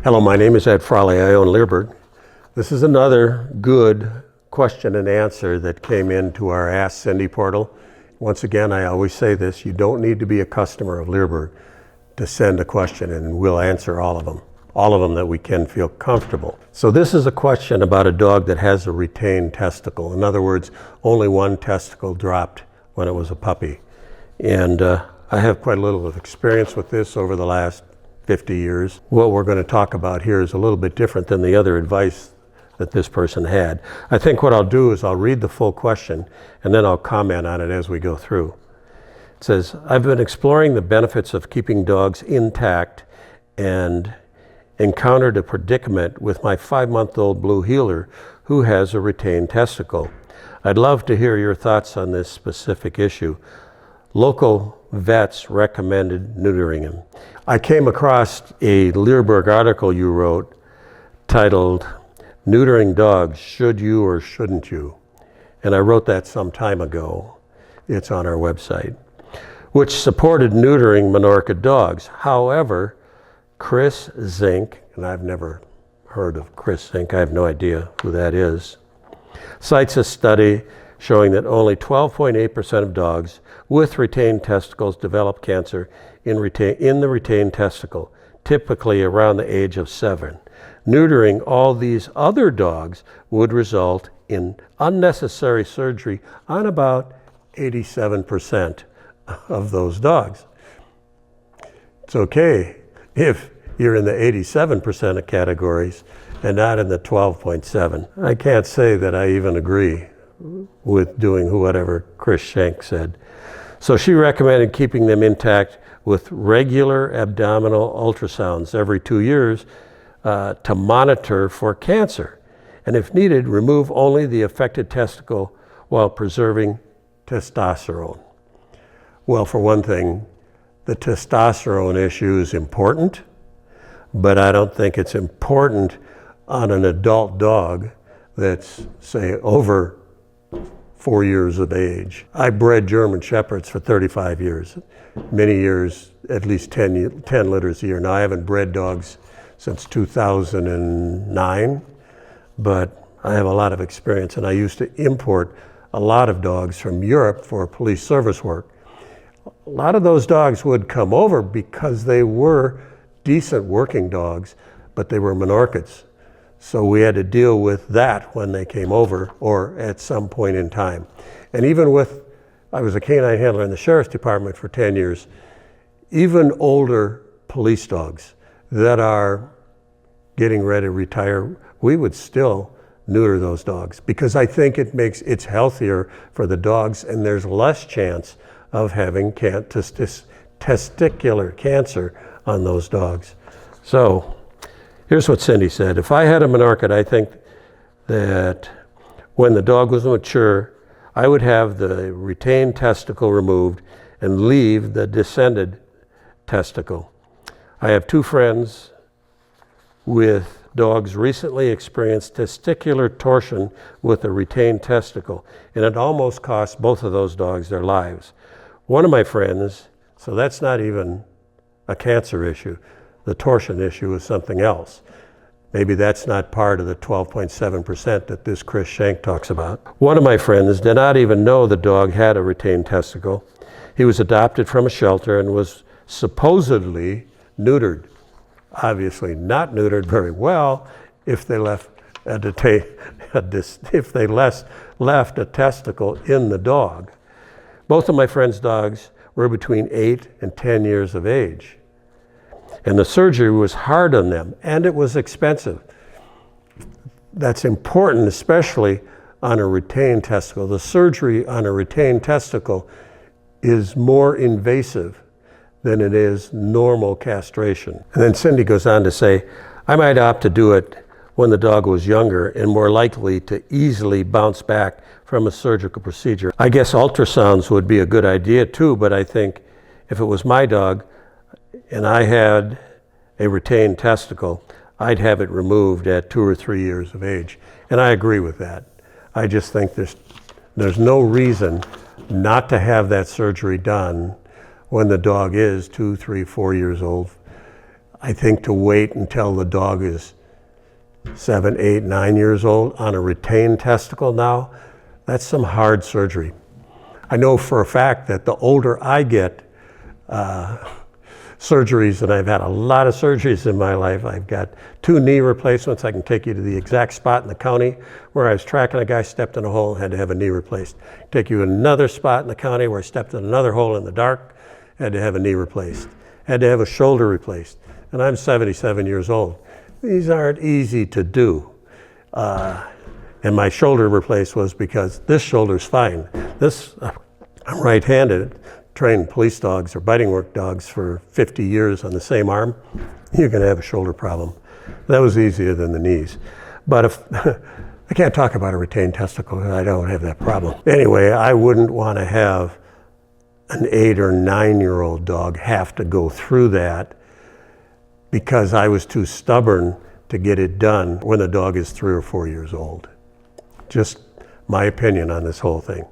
Hello, my name is Ed Frawley. I own Leerburg. This is another good question and answer that came into our Ask Cindy portal. Once again, I always say this, you don't need to be a customer of Leerburg to send a question, and we'll answer all of them that we can feel comfortable. So this is a question about a dog that has a retained testicle. In other words, only one testicle dropped when it was a puppy. And I have quite a little of experience with this over the last 50 years. What we're going to talk about here is a little bit different than the other advice that this person had. I think what I'll do is I'll read the full question and then I'll comment on it as we go through. It says, I've been exploring the benefits of keeping dogs intact and encountered a predicament with my 5-month-old blue heeler who has a retained testicle. I'd love to hear your thoughts on this specific issue. Local vets recommended neutering him. I came across a Leerburg article you wrote titled, Neutering Dogs, Should You or Shouldn't You? And I wrote that some time ago. It's on our website, which supported neutering Minorca dogs. However, Chris Zink, and I've never heard of Chris Zink, I have no idea who that is, cites a study showing that only 12.8% of dogs with retained testicles develop cancer in the retained testicle, typically around the age of 7. Neutering all these other dogs would result in unnecessary surgery on about 87% of those dogs. It's okay if you're in the 87% of categories and not in the 12.7. I can't say that I even agree with doing whatever Chris Shank said. So she recommended keeping them intact with regular abdominal ultrasounds every 2 years to monitor for cancer. And if needed, remove only the affected testicle while preserving testosterone. Well, for one thing, the testosterone issue is important, but I don't think it's important on an adult dog that's, say, over 4 years of age. I bred German Shepherds for 35 years, many years, at least 10 litters a year. Now, I haven't bred dogs since 2009, but I have a lot of experience, and I used to import a lot of dogs from Europe for police service work. A lot of those dogs would come over because they were decent working dogs, but they were Minorcas. So we had to deal with that when they came over or at some point in time. And even with, I was a canine handler in the sheriff's department for 10 years, even older police dogs that are getting ready to retire, we would still neuter those dogs because I think it's healthier for the dogs and there's less chance of having testicular cancer on those dogs. So here's what Cindy said. If I had a Minorca, I think that when the dog was mature, I would have the retained testicle removed and leave the descended testicle. I have 2 friends with dogs recently experienced testicular torsion with a retained testicle, and it almost cost both of those dogs their lives. One of my friends, so that's not even a cancer issue, the torsion issue is something else. Maybe that's not part of the 12.7% that this Chris Shank talks about. One of my friends did not even know the dog had a retained testicle. He was adopted from a shelter and was supposedly neutered. Obviously not neutered very well if they left a testicle in the dog. Both of my friend's dogs were between 8 and 10 years of age. And the surgery was hard on them, and it was expensive. That's important, especially on a retained testicle. The surgery on a retained testicle is more invasive than it is normal castration. And then Cindy goes on to say, I might opt to do it when the dog was younger and more likely to easily bounce back from a surgical procedure. I guess ultrasounds would be a good idea too, but I think if it was my dog, and I had a retained testicle, I'd have it removed at 2 or 3 years of age. And I agree with that. I just think there's no reason not to have that surgery done when the dog is 2, 3, 4 years old. I think to wait until the dog is 7, 8, 9 years old on a retained testicle now, that's some hard surgery. I know for a fact that the older I get, surgeries, and I've had a lot of surgeries in my life. I've got 2 knee replacements. I can take you to the exact spot in the county where I was tracking a guy, stepped in a hole, and had to have a knee replaced. Take you to another spot in the county where I stepped in another hole in the dark, had to have a knee replaced. Had to have a shoulder replaced. And I'm 77 years old. These aren't easy to do. And my shoulder replaced was because this shoulder's fine. I'm right-handed, trained police dogs or biting work dogs for 50 years on the same arm. You're gonna have a shoulder problem. That was easier than the knees. But if I can't talk about a retained testicle, I don't have that problem. Anyway, I wouldn't wanna have an 8 or 9-year-old dog have to go through that because I was too stubborn to get it done when the dog is 3 or 4 years old. Just my opinion on this whole thing.